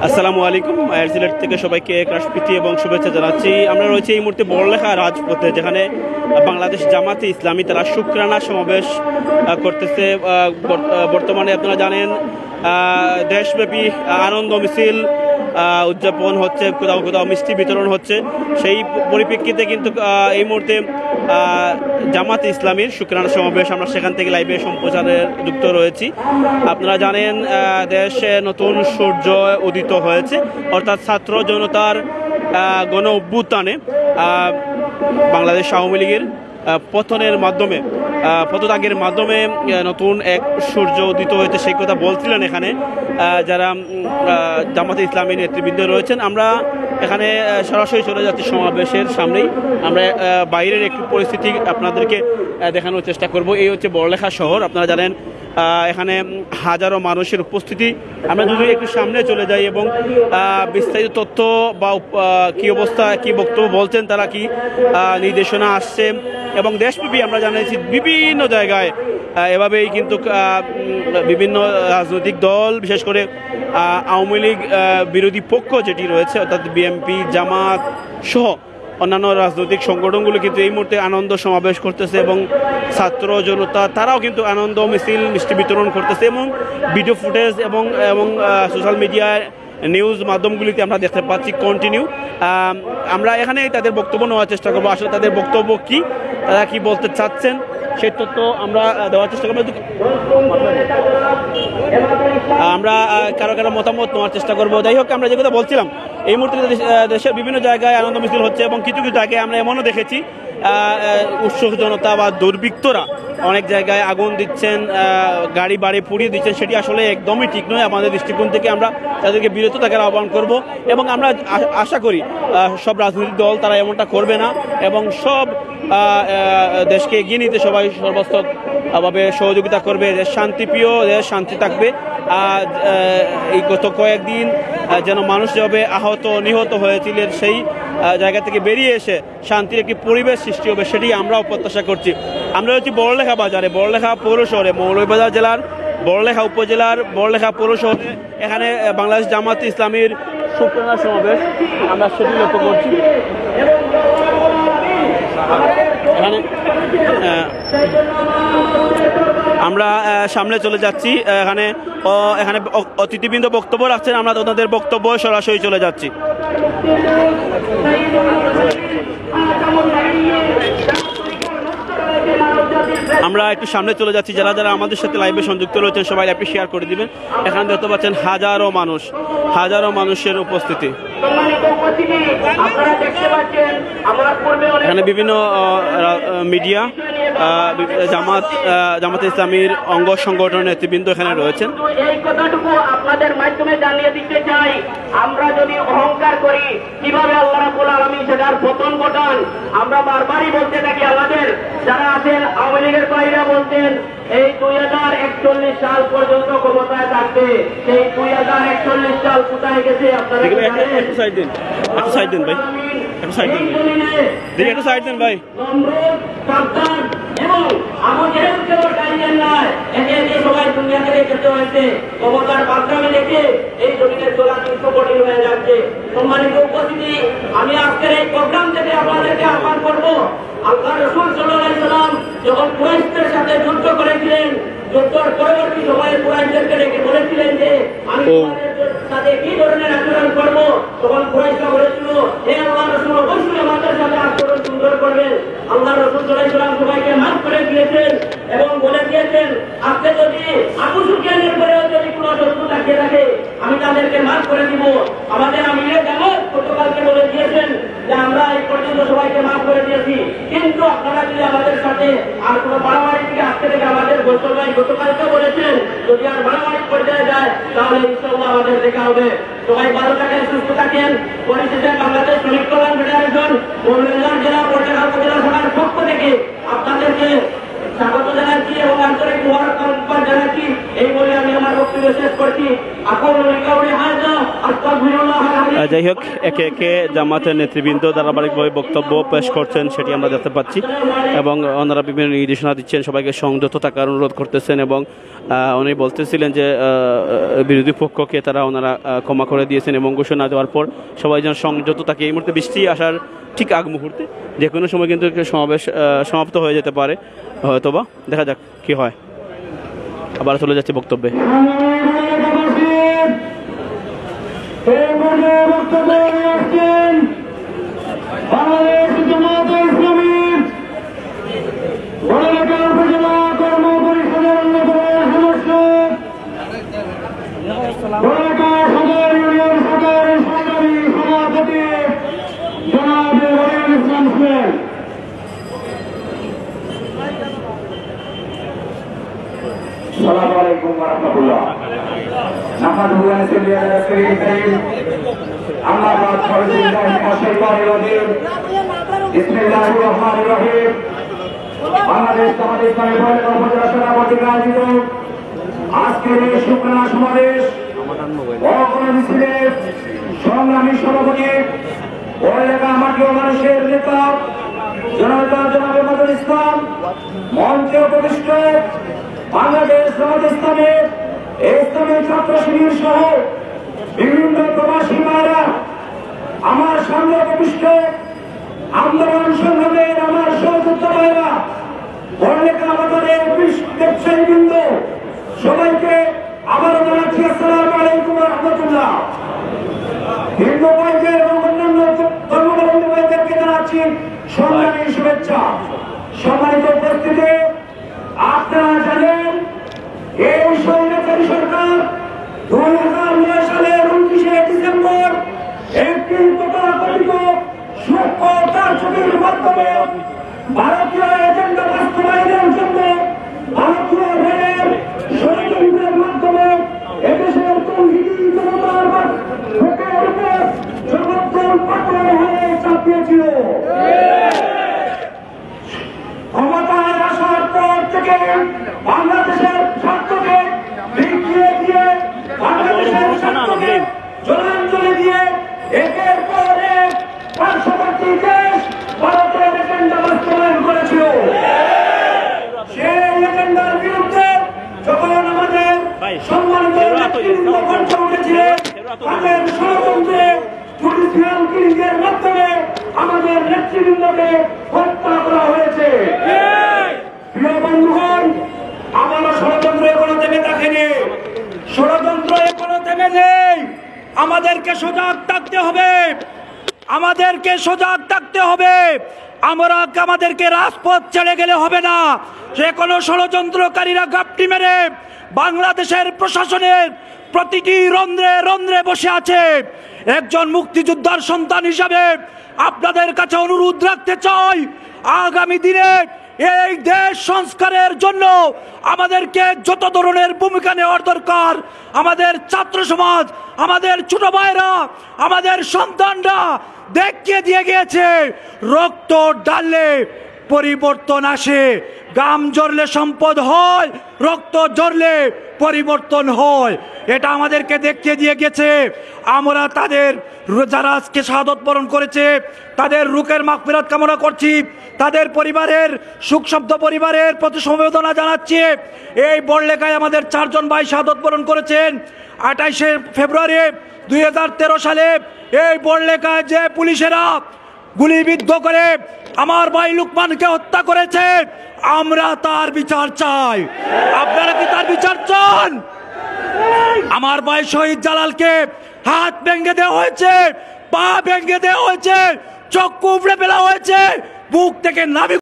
আসসালামু আলাইকুম। আয়ার সিলেট থেকে সবাইকে ক্রাশপ্রীতি এবং শুভেচ্ছা জানাচ্ছি। আমরা রয়েছে এই মুহূর্তে বড়লেখা রাজপথে, যেখানে বাংলাদেশ জামাতে ইসলামী তারা শুকরানা সমাবেশ করতেছে। বর্তমানে আপনারা জানেন দেশব্যাপী আনন্দ মিছিল উদযাপন হচ্ছে, কোথাও কোথাও মিষ্টি বিতরণ হচ্ছে। সেই পরিপ্রেক্ষিতে কিন্তু এই মুহূর্তে জামাতে ইসলামীর শুকরানা সমাবেশ, আমরা সেখান থেকে লাইভে সম্প্রচারে যুক্ত রয়েছি। আপনারা জানেন দেশে নতুন সূর্য উদিত হয়েছে, অর্থাৎ ছাত্র জনতার গণ অভ্যুত্থানে বাংলাদেশ আওয়ামী লীগের পতত্যাগের মাধ্যমে নতুন এক সূর্য উদিত হয়েছে, সেই কথা বলছিলেন এখানে যারা জামাতে ইসলামী নেতৃবৃন্দ রয়েছেন। আমরা এখানে সরাসরি চলে যাচ্ছি সমাবেশের সামনেই। আমরা বাইরের একটু পরিস্থিতি আপনাদেরকে দেখানোর চেষ্টা করব। এই হচ্ছে বড়লেখা শহর। আপনারা জানেন এখানে হাজারো মানুষের উপস্থিতি। আমরা যদি একটু সামনে চলে যাই এবং বিস্তারিত তথ্য বা কি অবস্থা, কি বক্তব্য বলছেন তারা, কি নির্দেশনা আসছে এবং দেশব্যাপী আমরা জানাইছি বিভিন্ন জায়গায় এভাবেই কিন্তু বিভিন্ন রাজনৈতিক দল, বিশেষ করে আওয়ামী লীগ বিরোধী পক্ষ যেটি রয়েছে অর্থাৎ বিএনপি, জামাত সহ অন্যান্য রাজনৈতিক সংগঠনগুলো কিন্তু এই মুহূর্তে আনন্দ সমাবেশ করতেছে এবং ছাত্র জনতা তারাও কিন্তু আনন্দ মিছিল, মিষ্টি বিতরণ করতেছে এবং ভিডিও ফুটেজ এবং সোশ্যাল মিডিয়ায় নিউজ মাধ্যমগুলিতে আমরা দেখতে পাচ্ছি কন্টিনিউ। আমরা এখানে তাদের বক্তব্য নেওয়ার চেষ্টা করবো, আসলে তাদের বক্তব্য কি, তারা কি বলতে চাচ্ছেন সেই তথ্য আমরা দেওয়ার চেষ্টা করবো। আমরা কারো মতামত নেওয়ার চেষ্টা করবো। যাই হোক, আমরা যে কথা বলছিলাম, এই মুহূর্তে দেশের বিভিন্ন জায়গায় আনন্দ মিছিল হচ্ছে এবং কিছু কিছু জায়গায় আমরা এমনও দেখেছি উৎসুক জনতা বা দুর্বৃত্তরা অনেক জায়গায় আগুন দিচ্ছেন, গাড়ি বাড়ি পুড়িয়ে দিচ্ছেন। সেটি আসলে একদমই ঠিক নয়। আমাদের দৃষ্টিকোণ থেকে আমরা তাদেরকে বিরত থাকার আহ্বান করব এবং আমরা আশা করি সব রাজনৈতিক দল তারা এমনটা করবে না এবং সব দেশকে এগিয়ে নিতে সবাই সর্বস্তরভাবে সহযোগিতা করবে। দেশ শান্তিপ্রিয়, দেশ শান্তি থাকবে। এই গত কয়েকদিন যেন মানুষ যেভাবে আহত নিহত হয়েছিলেন, সেই জায়গা থেকে বেরিয়ে এসে শান্তির একটি পরিবেশ সৃষ্টি হবে, সেটি আমরাও প্রত্যাশা করছি। আমরা হচ্ছি বড়লেখা বাজারে, বড়লেখা পৌরশহরে, মৌলভীবাজার জেলার বড়লেখা উপজেলার বড়লেখা পৌরশহরে। এখানে বাংলাদেশ জামাতে ইসলামীর শুকরানা সমাবেশ, আমরা সেটি লক্ষ্য করছি। এখানে আমরা সামনে চলে যাচ্ছি। এখানে অতিথিবৃন্দ বক্তব্য রাখছেন, আমরা ওনাদের বক্তব্য সরাসরি চলে যাচ্ছি। আমরা একটু সামনে চলে যাচ্ছি। যারা যারা আমাদের সাথে লাইভে সংযুক্ত রয়েছেন সবাই লাইভে শেয়ার করে দিবেন। এখানে দেখতে পাচ্ছেন হাজারো মানুষের উপস্থিতি। এখানে বিভিন্ন মিডিয়া, জামাতে ইসলামীর অঙ্গ সংগঠনের নেতৃবৃন্দ এখানে রয়েছেন। এই কথাটুকু আপনাদের মাধ্যমে জানিয়ে দিতে চাই, আমরা যদি অহংকার করি কিভাবে আল্লাহ রাব্বুল আলামিন সেটার পতন ঘটান। আমরা বারবারই বলতে থাকি, আমাদের যারা আছেন আওয়ামী লীগের বাইরা বলতেন এই 2041 সাল পর্যন্ত ক্ষমতায় থাকবে। সেই 2041 সাল কোথায় গেছে আপনারা একটু সাইড দিন ভাই, একটু সাইড দেন ভাই। এবং আমাদের কেউ গাইডেন নয়, একে সবাই দুনিয়া থেকে যেতে হয়েছে। ক্ষমতার মাধ্যমে দেখে এই জমিনের চলা কিন্তু কঠিন হয়ে যাচ্ছে। সম্মানিত উপস্থিতি, আমি আজকের এই প্রোগ্রাম থেকে আপনাদেরকে আহ্বান করবো, আল্লাহ রাসূল সাল্লাল্লাহু আলাইহি ওয়াসাল্লাম যখন কুরাইশদের সাথে যুদ্ধ করেছিলেন, যুদ্ধের পরবর্তী সময়ে কুরাইশদেরকে ডেকে বলেছিলেন যে আমি তোমাদের সাথে কি ধরনের আচরণ করবো, তখন কুরাইশরা বলেছিল, হে আল্লাহ রাসূল, অবশ্যই আমাদের সাথে আচরণ সুন্দর করবেন। আল্লাহ রাসূল সাল্লাল্লাহু আলাইহি ওয়াসাল্লাম সবাইকে মাফ করে দিয়েছেন এবং বলে দিয়েছেন, আজকে যদি আবু সুফিয়ানের পরেও যদি কোনো শত্রু থাকিয়ে থাকে আমি তাদেরকে মাফ করে দিব। আমাদের আমিরে জামাত গতকালকে বলে দিয়েছেন যে আমরা এই পর্যন্ত সবাইকে মাফ করে দিয়েছি, কিন্তু আপনারা যদি আমাদের সাথে আর কোনো বাড়াবাড়ি থেকে আজকে থেকে আমাদের গতকালকে বলেছেন যদি আর বাড়াবাড়ি পর্যায়ে যায় তাহলে ইনশাআল্লাহ আমাদের দেখা হবে। সবাই ভালো থাকেন, সুস্থ থাকেন। পরিশেষে বাংলাদেশ শ্রমিক কল্যাণ ফেডারেশন মৌলভীবাজার জেলা পটিয়া উপজেলা শাখার পক্ষ থেকে আপনাদেরকে স্বাগত জানাচ্ছি এবং আন্তরিক মোবারকবাদ জানাচ্ছি। এই বলে আমি আমার বক্তব্য শেষ করছি। আকুলু লিকাউলি হাযা। যাই হোক, একে একে জামাতের নেতৃবৃন্দ ধারাবাহিকভাবে বক্তব্য পেশ করছেন, সেটি আমরা দেখতে পাচ্ছি, এবং ওনারা বিভিন্ন নির্দেশনা দিচ্ছেন, সবাইকে সংযত থাকার অনুরোধ করতেছেন, এবং উনি বলতেছিলেন যে বিরোধী পক্ষকে ওনারা ক্ষমা করে দিয়েছেন, এবং ঘোষণা দেওয়ার পর সবাই যেন সংযত থাকে। এই মুহূর্তে বৃষ্টি আসার ঠিক আগ মুহূর্তে যে কোনো সময় কিন্তু সমাবেশ সমাপ্ত হয়ে যেতে পারে, হয়তোবা দেখা যাক কি হয়। আবার চলে যাচ্ছে বক্তব্যে। বাংলাদেশ জামাত ইসলামী বড়লেখা উপজেলা কর্ম পরিষদের অন্যতম সদস্য, বড়লেখা সদর ইউনিয়ন শাখার সংগ্রামী সভাপতি জনাব ওয়ালিউল ইসলাম ছিলেন। আসসালামু আলাইকুম ওয়া রাহমাতুল্লাহ। নাহমাদুহু ওয়া নুসাল্লি আলা রাসূলিল কারীম। আম্মা বা'দ, ফাউযুবিল্লাহি মিনাশ শাইতানির রাজীম। বিসমিল্লাহির রহমানির রহিম। বাংলাদেশ জামাত ইসলামী বড়লেখা উপজেলা শাখা কর্তৃক আয়োজিত আজকের এই শুকনা সমাবেশ বড় মিছিলের সংগ্রামী সভাপতি, বড়লেখা মাটি ও মানুষের নেতা জনাব মাদুল ইসলাম, মঞ্চে উপবিষ্ট বাংলাদেশ জামাত ইসলামের ইসলামী ছাত্র শিবির সহ বিভিন্ন প্রবাসী মায়েরা, আমার সামনে উপবিষ্ট আন্দোলন সংগ্রামের আমার সহযোদ্ধা ভাইরা, বড়লেখা বাজারের ব্যবসায়ীবৃন্দ, সবাইকে আবারও জানাচ্ছি আসসালামু আলাইকুম ওয়া রাহমাতুল্লাহ। হিন্দু ভাইদের এবং অন্যান্য ধর্মাবলম্বী ভাইদেরকে জানাচ্ছি সংগ্রামী শুভেচ্ছা। সম্মানিত উপস্থিতি, আপনারা জানেন এই স্বৈরাচারী সরকার 2009 সালের 29 ডিসেম্বর একটি তথাকথিত সূক্ষ্ম কারচুপির মাধ্যমে ভারতীয় এজেন্ডা বাস্তবায়নের জন্য ভারতীয় রেলের ষড়যন্ত্রের মাধ্যমে এদেশের তৌহিদি জনতার বুকের উপর জগদ্দল পাথর হয়ে চাপিয়েছিল। ক্ষমতায় আসার পর থেকে বাংলাদেশের স্বার্থকে বিকিয়ে দিয়ে, বাংলাদেশের স্বার্থকে জলাঞ্জলি দিয়ে একের পর এক পার্শ্ববর্তী দেশ ভারতের এজেন্ডা বাস্তবায়ন করেছিল। সেই এজেন্ডার বিরুদ্ধে যখন আমাদের সম্মানিত নেতৃবৃন্দ কণ্ঠ উঠেছিলেন, তাদের ষড়যন্ত্রে জুডিশিয়াল কিলিংয়ের মাধ্যমে আমাদের নেতৃবৃন্দকে হত্যা করা হয়েছে। প্রিয় বন্ধুগণ, আমাদের ষড়যন্ত্র এখনো থেমে থাকেনি, ষড়যন্ত্র এখনো থেমে নেই। আমাদেরকে সজাগ থাকতে হবে, আমাদেরকে সজাগ থাকতে হবে। আমাদেরকে রাজপথ ছেড়ে গেলে হবে না। যে কোনো ষড়যন্ত্রকারীরা গাপটি মেরে বাংলাদেশের প্রশাসনের প্রতিটি রন্ধ্রে রন্ধ্রে বসে আছে। একজন মুক্তিযোদ্ধার সন্তান হিসাবে আপনাদের কাছে অনুরোধ রাখতে চাই, আগামী দিনে এই দেশ সংস্কারের জন্য আমাদেরকে যত ধরনের ভূমিকা নেওয়ার দরকার, আমাদের ছাত্র সমাজ, আমাদের ছোট ভাইরা, আমাদের সন্তানরা দেখিয়ে দিয়ে গিয়েছে। রক্ত ঢাললে পরিবর্তন আসে, গাম ঝরলে সম্পদ হয়, রক্ত ঝরলে পরিবর্তন হয়। এটা আমাদেরকে দেখিয়ে দিয়ে গেছে। আমরা তাদের যারা আজকে শাহাদত বরণ করেছে তাদের রুহের মাগফিরাত কামনা করছি, তাদের পরিবারের সুখশব্দ পরিবারের প্রতি সমবেদনা জানাচ্ছি। এই বড়লেখায় আমাদের 4 জন ভাই শাহাদত বরণ করেছেন। 28 ফেব্রুয়ারি 2013 সালে এই বড়লেখায় যে পুলিশেরা গুলিবিদ্ধ করে আমার ভাই লুকমানকে হত্যা করেছে, আমরা তার বিচার চাই। আপনারা কি তার বিচার চান? আমার ভাই শহীদ জালালকে হাত ভেঙে দেওয়া হয়েছে, পা ভেঙে দেওয়া হয়েছে, চক্ষু উপড়ে ফেলা হয়েছে, বুক থেকে নাভি